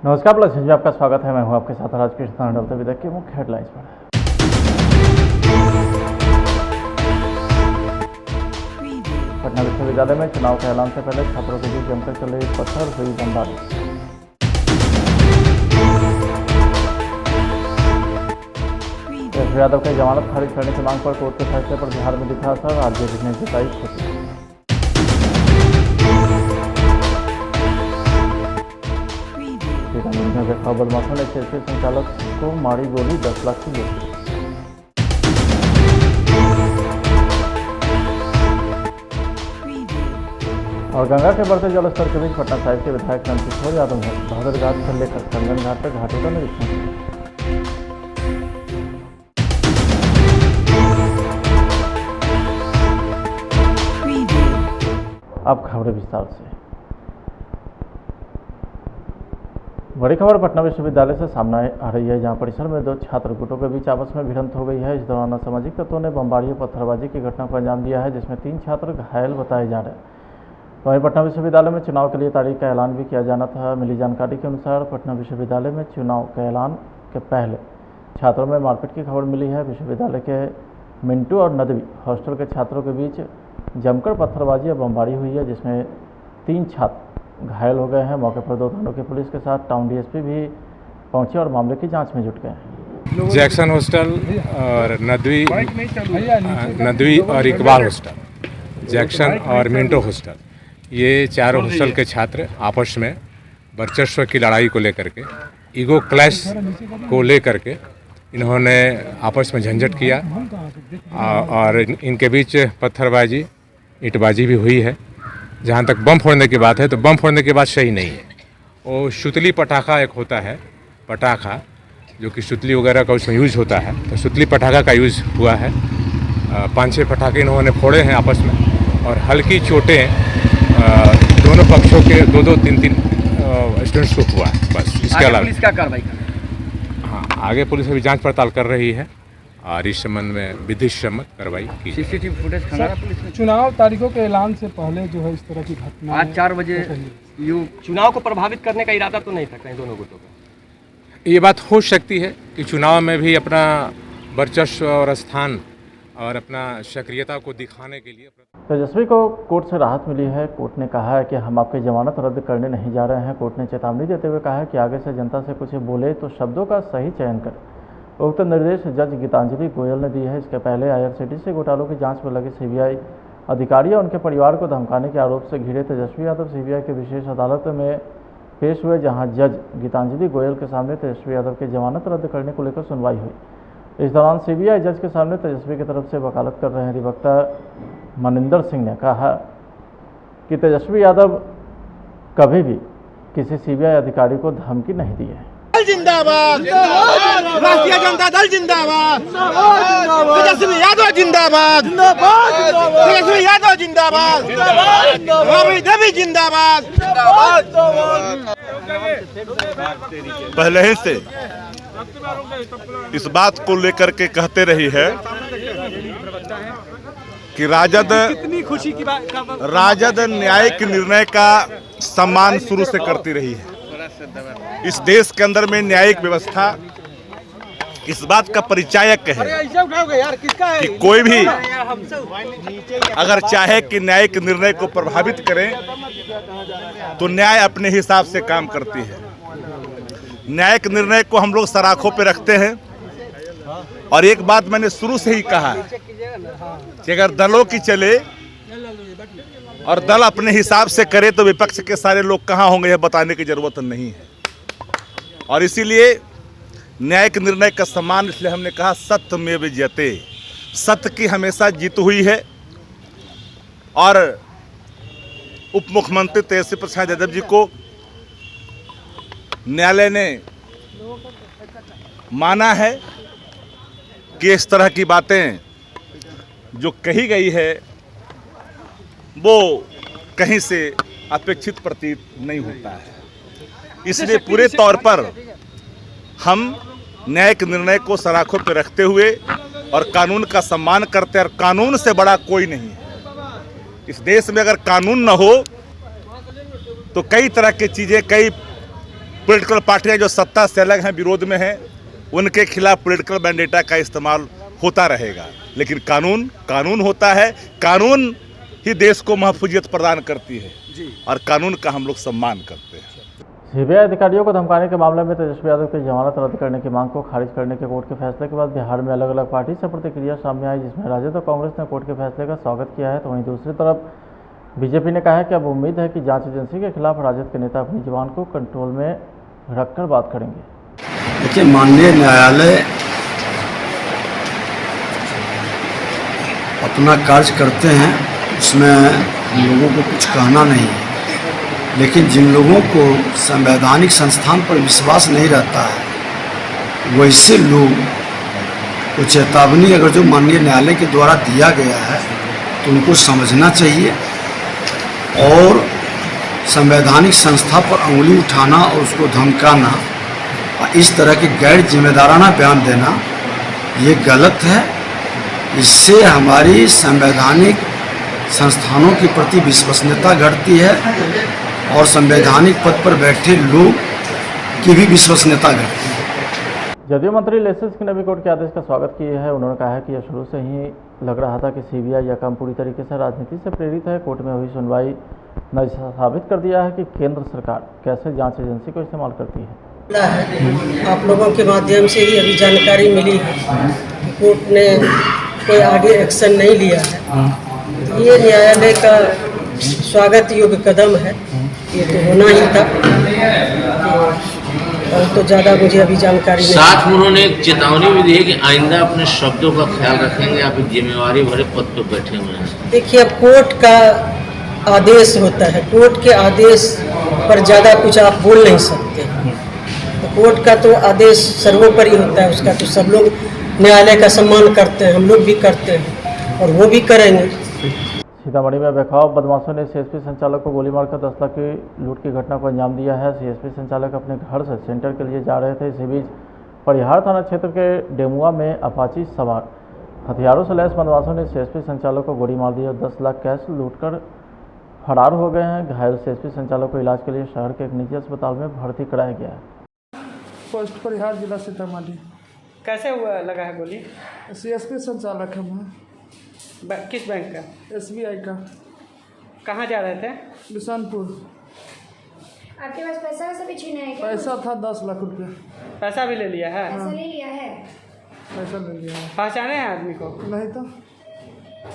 नमस्कार प्लस में आपका स्वागत है। मैं हूं आपके साथ राजकृष्ण डलते विधेयक के मुख्य हेडलाइंस पर। पटना विश्वविद्यालय में चुनाव के ऐलान से पहले छात्रों के बीच जमकर चले पत्थर हुई बमबारी। तेजस्वी यादव की जमानत खारिज करने की मांग पर कोर्ट के फैसले पर बिहार में दिखा असर। आरजेडी ने जताई खुशी। बदमाशों ने सेल्फी संचालक को मारी गोली, 10 लाख की लूट। और गंगा के बढ़ते जलस्तर के बीच पटना साहिब के विधायक नंदकिशोर यादव ने बहादुर घाट से लेकर कंगन घाट तक घाटों का निरीक्षण किया। अब खबरें विस्तार से। बड़ी खबर पटना विश्वविद्यालय से सामने आ रही है, जहां परिसर में दो छात्र गुटों के बीच आपस में भिड़ंत हो गई है। इस दौरान असामाजिक तत्वों ने बमबारी और पत्थरबाजी की घटना को अंजाम दिया है, जिसमें 3 छात्र घायल बताए जा रहे हैं। वहीं पटना विश्वविद्यालय में चुनाव के लिए तारीख का ऐलान भी किया जाना था। मिली जानकारी के अनुसार पटना विश्वविद्यालय में चुनाव के ऐलान के पहले छात्रों में मारपीट की खबर मिली है। विश्वविद्यालय के मिंटू और नदवी हॉस्टल के छात्रों के बीच जमकर पत्थरबाजी और बमबारी हुई है, जिसमें 3 छात्र घायल हो गए हैं। मौके पर 2 थानों की पुलिस के साथ टाउन डीएसपी भी पहुंचे और मामले की जांच में जुट गए हैं। जैक्सन हॉस्टल और नदवी और इकबाल हॉस्टल, जैक्सन और मिंटो हॉस्टल, ये चारों हॉस्टल के छात्र आपस में वर्चस्व की लड़ाई को लेकर के, ईगो क्लैश को लेकर के इन्होंने आपस में झंझट किया और इनके बीच पत्थरबाजी, ईंटबाजी भी हुई है। जहाँ तक बम फोड़ने की बात है तो बम फोड़ने की बात सही नहीं है। वो सुतली पटाखा एक होता है, पटाखा जो कि सुतली वगैरह का उसमें यूज़ होता है, तो सुतली पटाखा का यूज़ हुआ है। 5-6 पटाखे इन्होंने फोड़े हैं आपस में और हल्की चोटें दोनों पक्षों के 2-2, 3-3 स्टूडेंट्स को हुआ है। बस इसके अलावा पुलिस क्या कार्रवाई कर रही है? हाँ, आगे पुलिस अभी जाँच पड़ताल कर रही है और इस संबंध में विधि सम्मत कार्रवाई की। सीसीटीवी फुटेज खंगारा पुलिस ने। चुनाव तारीखों के ऐलान से पहले जो है इस तरह की घटना आज 4 बजे चुनाव को प्रभावित करने का इरादा तो नहीं था कहीं दोनों गुटों का? ये बात हो सकती है कि चुनाव में भी अपना वर्चस्व और स्थान और अपना सक्रियता को दिखाने के लिए। तेजस्वी को कोर्ट से राहत मिली है। कोर्ट ने कहा है कि हम आपकी जमानत रद्द करने नहीं जा रहे हैं। कोर्ट ने चेतावनी देते हुए कहा है कि आगे से जनता से कुछ बोले तो शब्दों का सही चयन करें। उक्त निर्देश जज गीतांजलि गोयल ने दी है। इसके पहले IRCTC घोटालों की जांच में लगे CBI अधिकारी और उनके परिवार को धमकाने के आरोप से घिरे तेजस्वी यादव CBI के विशेष अदालत में पेश हुए, जहां जज गीतांजलि गोयल के सामने तेजस्वी यादव की जमानत रद्द करने को लेकर सुनवाई हुई। इस दौरान CBI जज के सामने तेजस्वी की तरफ से वकालत कर रहे अधिवक्ता मनिंदर सिंह ने कहा कि तेजस्वी यादव कभी भी किसी CBI अधिकारी को धमकी नहीं दी है। जिंदाबाद, राष्ट्रीय जनता दल जिंदाबाद, तेजस्वी यादव जिंदाबाद, तेजस्वी यादव जिंदाबाद, राबड़ी देवी जिंदाबाद। पहले ही से इस बात को लेकर के कहते रही है कि राजद न्यायिक निर्णय का सम्मान शुरू से करती रही है। इस देश के अंदर में न्यायिक व्यवस्था इस बात का परिचायक है कि कोई भी अगर चाहे कि न्यायिक निर्णय को प्रभावित करें तो न्याय अपने हिसाब से काम करती है। न्यायिक निर्णय को हम लोग सराखों पे रखते हैं और एक बात मैंने शुरू से ही कहा है कि अगर दलों की चले और दल अपने हिसाब से करे तो विपक्ष के सारे लोग कहाँ होंगे यह बताने की जरूरत नहीं है। और इसीलिए न्यायिक निर्णय का सम्मान इसलिए हमने कहा सत्यमेव जयते, सत्य की हमेशा जीत हुई है। और उप मुख्यमंत्री तेजस्वी प्रसाद यादव जी को न्यायालय ने माना है कि इस तरह की बातें जो कही गई है वो कहीं से अपेक्षित प्रतीत नहीं होता है। इसलिए पूरे तौर पर हम न्यायिक निर्णय को सराखों पर रखते हुए और कानून का सम्मान करते हैं। और कानून से बड़ा कोई नहीं है। इस देश में अगर कानून न हो तो कई तरह की चीज़ें, कई पॉलिटिकल पार्टियां जो सत्ता से अलग हैं, विरोध में हैं, उनके खिलाफ पॉलिटिकल वेंडेटा का इस्तेमाल होता रहेगा। लेकिन कानून कानून होता है, कानून ही देश को महफूजियत प्रदान करती है और कानून का हम लोग सम्मान करते हैं। सीबीआई अधिकारियों को धमकाने के मामले में तेजस्वी यादव की जमानत रद्द करने की मांग को खारिज करने के कोर्ट के फैसले के बाद बिहार में अलग अलग पार्टी से प्रतिक्रिया सामने आई, जिसमें राजद और कांग्रेस ने कोर्ट के फैसले का स्वागत किया है, तो वहीं दूसरी तरफ बीजेपी ने कहा है कि अब उम्मीद है कि जांच एजेंसी के खिलाफ राजद के नेता अपनी जुबान को कंट्रोल में रखकर बात करेंगे। देखिए, माननीय न्यायालय अपना कार्य करते हैं, उसमें हम लोगों को कुछ कहना नहीं है, लेकिन जिन लोगों को संवैधानिक संस्थान पर विश्वास नहीं रहता है, वैसे लोग को चेतावनी अगर जो माननीय न्यायालय के द्वारा दिया गया है तो उनको समझना चाहिए और संवैधानिक संस्था पर उंगली उठाना और उसको धमकाना और इस तरह के गैर जिम्मेदाराना बयान देना ये गलत है। इससे हमारी संवैधानिक संस्थानों के प्रति विश्वसनीयता घटती है और संवैधानिक पद पर बैठे लोग की भी विश्वसनीयता घटती है। जदयू मंत्री लेसिस की नवी कोर्ट के आदेश का स्वागत किए है। उन्होंने कहा है कि यह शुरू से ही लग रहा था कि सीबीआई यह काम पूरी तरीके से राजनीति से प्रेरित है। कोर्ट में हुई सुनवाई ने साबित कर दिया है कि केंद्र सरकार कैसे जांच एजेंसी को इस्तेमाल करती है। आप लोगों के माध्यम से ही अभी जानकारी मिली है कि कोर्ट ने कोई आगे एक्शन नहीं लिया है। ये न्यायालय का स्वागत योग्य कदम है, ये तो होना ही था। और तो ज़्यादा मुझे अभी जानकारी नहीं। साथ में उन्होंने एक चेतावनी भी दी है कि आइंदा अपने शब्दों का ख्याल रखेंगे, आप एक जिम्मेवारी भरे पद पर बैठे हुए हैं। देखिए, अब कोर्ट का आदेश होता है, कोर्ट के आदेश पर ज़्यादा कुछ आप बोल नहीं सकते। तो कोर्ट का तो आदेश सर्वोपरि होता है, उसका तो सब लोग न्यायालय का सम्मान करते हैं, हम लोग भी करते हैं और वो भी करेंगे। सीतामढ़ी में बेखौफ बदमाशों ने सीएसपी संचालक को गोली मारकर 10 लाख की लूट की घटना को अंजाम दिया है। सीएसपी संचालक अपने घर से सेंटर के लिए जा रहे थे। इसी बीच परिहार थाना क्षेत्र के डेमुआ में अपाची सवार हथियारों से लैस बदमाशों ने सीएसपी संचालक को गोली मार दी और 10 लाख कैश लूटकर फरार हो गए हैं। घायल सीएसपी संचालक को इलाज के लिए शहर के एक निजी अस्पताल में भर्ती कराया गया है। पोस्ट परिहार जिला सीतामढ़ी। कैसे हुआ लगा है गोली? सीएसपी संचालक है वहाँ। किस बैंक का? एसबीआई का। कहाँ जा रहे थे? बिशनपुर। आपके पास पैसा वैसा भी छीना है क्या? पैसा था 10 लाख रुपया। पैसा भी ले लिया है? पैसा ले लिया है। पैसा ले लिया है। पहचाने हैं आदमी को? नहीं तो।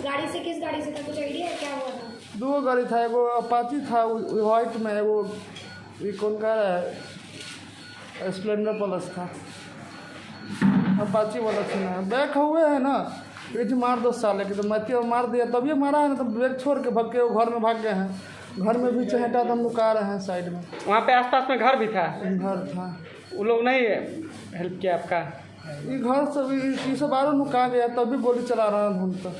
गाड़ी से, किस गाड़ी से था, कुछ आइडिया है क्या हुआ था? 2 गाड़ी था, एगो अपाची था व्हाइट में, एगो ये कौन का है स्प्लेंडर प्लस था। अपाची वाला छीना है। बैक हुए है ना, ये मार 2 साल की तो मैं मार दिया, तभी मारा है ना, तो ब्रेक छोड़ के भाग के घर में भाग गए हैं। घर में भी चहेटा तो हम लोग आ रहे हैं साइड में। वहाँ पे आसपास में घर भी था? घर था। वो लोग नहीं हेल्प किया आपका? ये घर से सब आरो नुका गया, तभी गोली चला रहा है ढूंढ कर।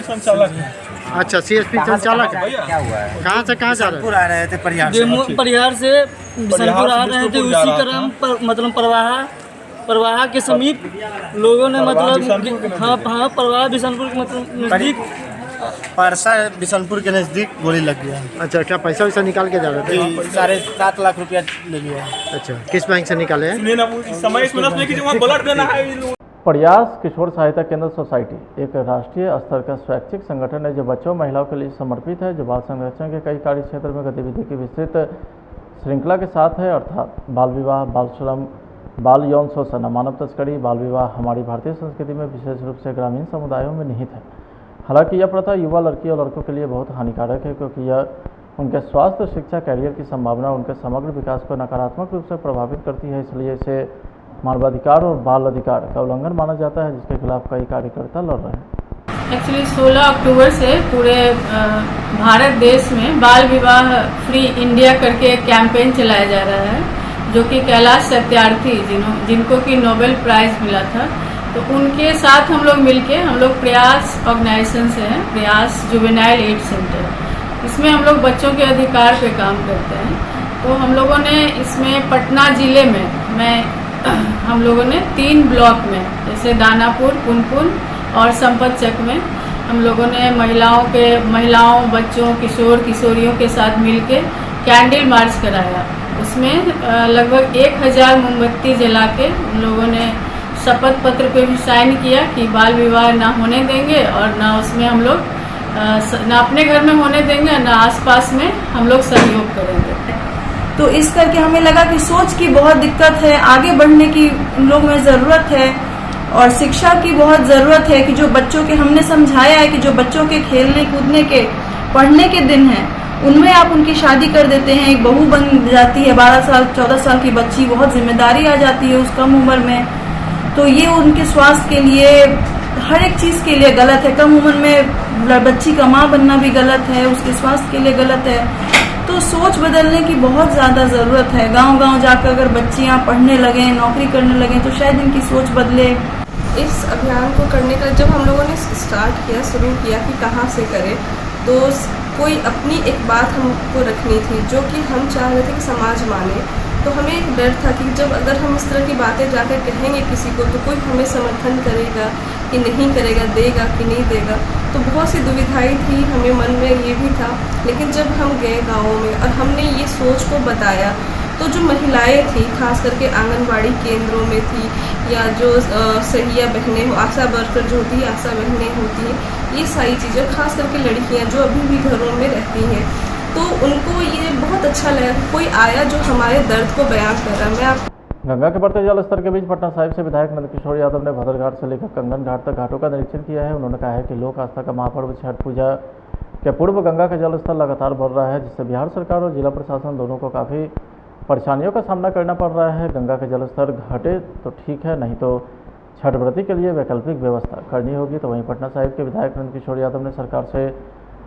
संचालक है। अच्छा, सीएसपी संचालक है। क्या हुआ है? कहाँ से कहाँ जा रहे बिशनपुर आ रहे थे? परिहार से बिशनपुर आ रहे थे। उसी क्रम पर मतलब परवाहा के समीप लोगों ने मतलब हाँ परवाहा बिशनपुर के मतलब नज़दीक परसा बिशनपुर के नज़दीक गोली लग गया। अच्छा, क्या पैसा वैसा निकाल के जा रहे थे? 7.5 लाख रुपया ले लिया। अच्छा, किस बैंक से निकाले हैं? प्रयास किशोर सहायता केंद्र सोसाइटी एक राष्ट्रीय स्तर का स्वैच्छिक संगठन है जो बच्चों महिलाओं के लिए समर्पित है, जो बाल संरक्षण के कई कार्य क्षेत्र में गतिविधि की विस्तृत श्रृंखला के साथ है, अर्थात बाल विवाह, बाल श्रम, बाल यौन शोषण, मानव तस्करी, बाल विवाह हमारी भारतीय संस्कृति में विशेष रूप से ग्रामीण समुदायों में निहित है। हालांकि यह प्रथा युवा लड़की और लड़कों के लिए बहुत हानिकारक है, क्योंकि यह उनके स्वास्थ्य, शिक्षा, कैरियर की संभावना, उनके समग्र विकास को नकारात्मक रूप से प्रभावित करती है। इसलिए इसे मानवाधिकार और बाल अधिकार का उल्लंघन माना जाता है, जिसके खिलाफ कई कार्यकर्ता लड़ रहे हैं। एक्चुअली 16 अक्टूबर से पूरे भारत देश में बाल विवाह फ्री इंडिया करके एक कैंपेन चलाया जा रहा है, जो कि कैलाश सत्यार्थी जिनको कि नोबेल प्राइज़ मिला था, तो उनके साथ हम लोग मिलके, हम लोग प्रयास ऑर्गेनाइजेशन से हैं, प्रयास जुवेनाइल एड सेंटर। इसमें हम लोग बच्चों के अधिकार पे काम करते हैं। तो हम लोगों ने इसमें पटना ज़िले में हम लोगों ने 3 ब्लॉक में, जैसे दानापुर, पुनपुन और संपतचक में हम लोगों ने महिलाओं, बच्चों, किशोर किशोरियों के साथ मिलके कैंडल मार्च कराया। जिसमें लगभग 1000 मोमबत्ती जला के उन लोगों ने शपथ पत्र पे भी साइन किया कि बाल विवाह ना होने देंगे और ना उसमें हम लोग ना अपने घर में होने देंगे ना आसपास में हम लोग सहयोग करेंगे। तो इस करके हमें लगा कि सोच की बहुत दिक्कत है, आगे बढ़ने की लोग में ज़रूरत है और शिक्षा की बहुत ज़रूरत है कि जो बच्चों के हमने समझाया है कि जो बच्चों के खेलने कूदने के पढ़ने के दिन हैं उनमें आप उनकी शादी कर देते हैं, एक बहू बन जाती है 12 साल 14 साल की बच्ची, बहुत जिम्मेदारी आ जाती है उस कम उम्र में, तो ये उनके स्वास्थ्य के लिए हर एक चीज़ के लिए गलत है। कम उम्र में बच्ची का माँ बनना भी गलत है, उसके स्वास्थ्य के लिए गलत है। तो सोच बदलने की बहुत ज़्यादा ज़रूरत है। गांव-गांव जाकर अगर बच्चियाँ पढ़ने लगें, नौकरी करने लगें तो शायद इनकी सोच बदले। इस अभियान को करने का जब हम लोगों ने स्टार्ट किया, शुरू किया कि कहाँ से करें, तो कोई अपनी एक बात हमको रखनी थी जो कि हम चाह रहे थे कि समाज माने। तो हमें एक डर था कि जब अगर हम इस तरह की बातें जाकर कहेंगे किसी को तो कोई हमें समर्थन करेगा कि नहीं करेगा, देगा कि नहीं देगा। तो बहुत सी दुविधाएं थी, हमें मन में ये भी था। लेकिन जब हम गए गाँवों में और हमने ये सोच को बताया तो जो महिलाएं थी, खास करके आंगनबाड़ी केंद्रों में थी या जो सहिया बहनें, आशा वर्कर जो होती है, आशा बहनें होती हैं, ये सारी चीज़ें, खास करके लड़कियां जो अभी भी घरों में रहती हैं, तो उनको ये बहुत अच्छा लगा कि कोई आया जो हमारे दर्द को बयां कर रहा। मैं आप गंगा के बढ़ते जल स्तर के बीच पटना साहिब से विधायक नंदकिशोर यादव ने भद्रघाट से लेकर कंगन घाट तक घाटों का निरीक्षण किया है। उन्होंने कहा है कि लोक आस्था का महापर्व छठ पूजा के पूर्व गंगा का जल स्तर लगातार बढ़ रहा है, जिससे बिहार सरकार और जिला प्रशासन दोनों को काफ़ी परेशानियों का सामना करना पड़ रहा है। गंगा का जल स्तर घटे तो ठीक है, नहीं तो छठ व्रती के लिए वैकल्पिक व्यवस्था करनी होगी। तो वहीं पटना साहिब के विधायक नंदकिशोर यादव ने सरकार से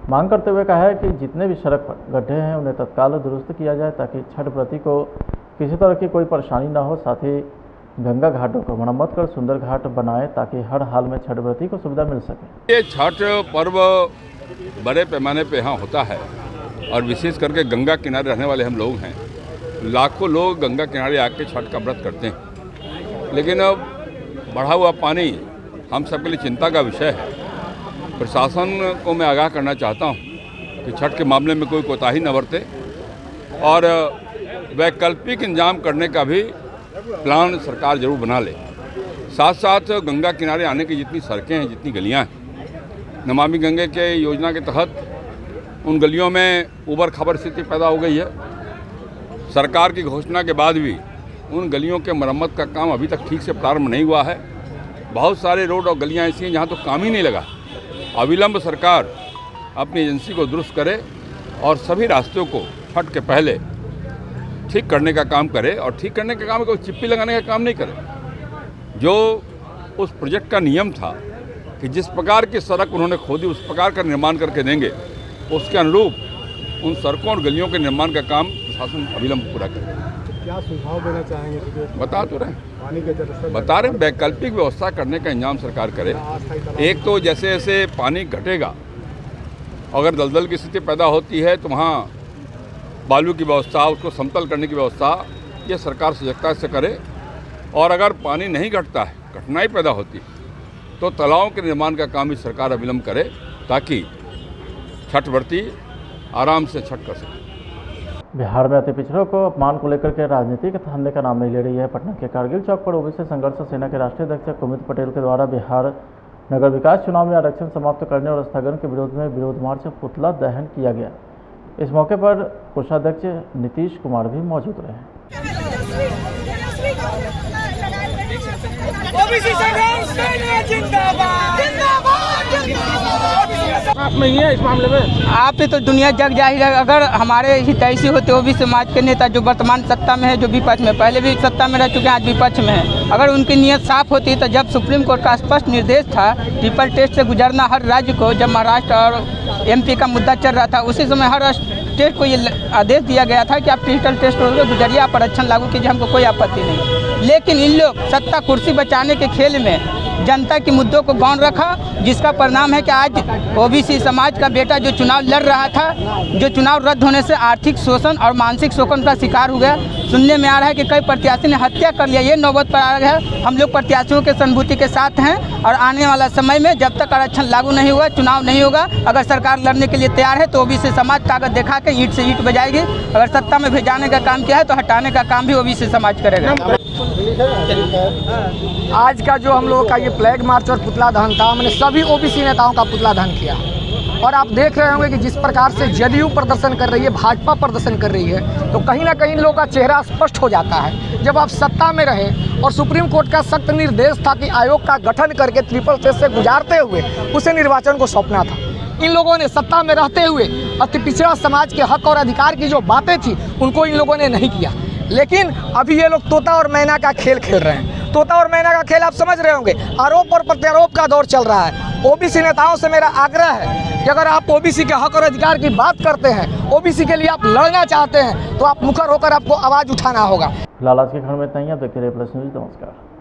मांग करते हुए कहा है कि जितने भी सड़क पर गड्ढे हैं उन्हें तत्काल दुरुस्त किया जाए ताकि छठ व्रती को किसी तरह की कोई परेशानी ना हो। साथ ही गंगा घाटों को मरम्मत कर सुंदर घाट बनाए ताकि हर हाल में छठ व्रती को सुविधा मिल सके। ये छठ पर्व बड़े पैमाने पे यहाँ होता है और विशेष करके गंगा किनारे रहने वाले हम लोग हैं। लाखों लोग गंगा किनारे आके छठ का व्रत करते हैं, लेकिन अब बढ़ा हुआ पानी हम सबके लिए चिंता का विषय है। प्रशासन को मैं आगाह करना चाहता हूँ कि छठ के मामले में कोई कोताही न बरते और वैकल्पिक इंतजाम करने का भी प्लान सरकार जरूर बना ले। साथ साथ गंगा किनारे आने की जितनी सड़कें हैं, जितनी गलियाँ हैं, नमामि गंगे के योजना के तहत उन गलियों में ऊबड़ खाबड़ स्थिति पैदा हो गई है। सरकार की घोषणा के बाद भी उन गलियों के मरम्मत का काम अभी तक ठीक से प्रारंभ नहीं हुआ है। बहुत सारे रोड और गलियां ऐसी हैं जहां तो काम ही नहीं लगा। अविलंब सरकार अपनी एजेंसी को दुरुस्त करे और सभी रास्तों को छठ के पहले ठीक करने का काम करे। और ठीक करने का काम कोई चिप्पी लगाने का काम नहीं करे। जो उस प्रोजेक्ट का नियम था कि जिस प्रकार की सड़क उन्होंने खोदी उस प्रकार का निर्माण करके देंगे, उसके अनुरूप उन सड़कों और गलियों के निर्माण का काम प्रशासन अविलंब पूरा करे। क्या सुझाव देना चाहेंगे? बता तो रहे, पानी के जल बता रहे वैकल्पिक व्यवस्था करने का इंतजाम सरकार करे। एक तो जैसे जैसे पानी घटेगा, अगर दलदल की स्थिति पैदा होती है तो वहाँ बालू की व्यवस्था, उसको समतल करने की व्यवस्था, ये सरकार सजगता से करे। और अगर पानी नहीं घटता है, कठिनाई पैदा होती है, तो तालाबों के निर्माण का काम भी सरकार अविलंब करे ताकि छठ व्रती आराम से छठ कर सके। बिहार में अति पिछड़ों को अपमान को लेकर के राजनीति थामने का नाम नहीं ले रही है। पटना के कारगिल चौक पर ओबीसी संघर्ष सेना के राष्ट्रीय अध्यक्ष कुमित पटेल के द्वारा बिहार नगर विकास चुनाव में आरक्षण समाप्त करने और स्थगन के विरोध में विरोध मार्च पुतला दहन किया गया। इस मौके पर कोषाध्यक्ष नीतीश कुमार भी मौजूद रहे। नहीं है इस मामले में आप पे तो दुनिया जग जाहिर है। अगर हमारे हितैषी होते ओबीसी समाज के नेता जो वर्तमान सत्ता में है, जो विपक्ष में, पहले भी सत्ता में रह चुके हैं, आज विपक्ष में है, अगर उनकी नीयत साफ होती तो जब सुप्रीम कोर्ट का स्पष्ट निर्देश था ट्रिपल टेस्ट से गुजरना हर राज्य को, जब महाराष्ट्र और एमपी का मुद्दा चल रहा था, उसी समय हर स्टेट को ये आदेश दिया गया था कि आप ट्रिपल टेस्ट होकर गुजरिए, आप आरक्षण लागू कीजिए, हमको कोई आपत्ति नहीं। लेकिन इन लोग सत्ता कुर्सी बचाने के खेल में जनता के मुद्दों को गौण रखा, जिसका परिणाम है कि आज ओबीसी समाज का बेटा जो चुनाव लड़ रहा था, जो चुनाव रद्द होने से आर्थिक शोषण और मानसिक शोषण का शिकार हो गया। सुनने में आ रहा है कि कई प्रत्याशी ने हत्या कर लिया। ये नौबत पर आ गया है। हम लोग प्रत्याशियों के सहानुभूति के साथ हैं और आने वाला समय में जब तक आरक्षण लागू नहीं हुआ, चुनाव नहीं होगा, अगर सरकार लड़ने के लिए तैयार है तो ओबीसी समाज ताकत दिखा के ईंट से ईंट बजाएगी। अगर सत्ता में भेजाने का काम किया है तो हटाने का काम भी ओबीसी समाज करेगा। आज का जो हम लोगों का ये फ्लैग मार्च और पुतला दहन था, हमने सभी ओबीसी नेताओं का पुतला दहन किया और आप देख रहे होंगे कि जिस प्रकार से जदयू प्रदर्शन कर रही है, भाजपा प्रदर्शन कर रही है, तो कहीं ना कहीं लोगों का चेहरा स्पष्ट हो जाता है। जब आप सत्ता में रहे और सुप्रीम कोर्ट का सख्त निर्देश था कि आयोग का गठन करके ट्रिपल सेस से गुजारते हुए उसे निर्वाचन को सौंपना था, इन लोगों ने सत्ता में रहते हुए अति पिछड़ा समाज के हक और अधिकार की जो बातें थी उनको इन लोगों ने नहीं किया। लेकिन अभी ये लोग तोता और मैना का खेल खेल रहे हैं। तोता और मैना का खेल आप समझ रहे होंगे, आरोप और प्रत्यारोप का दौर चल रहा है। ओबीसी नेताओं से मेरा आग्रह है कि अगर आप ओबीसी के हक और अधिकार की बात करते हैं, ओबीसी के लिए आप लड़ना चाहते हैं, तो आप मुखर होकर आपको आवाज़ उठाना होगा। फिलहाल आज की खबर में इतना ही। आप देखते रहिए प्लस न्यूज़। नमस्कार।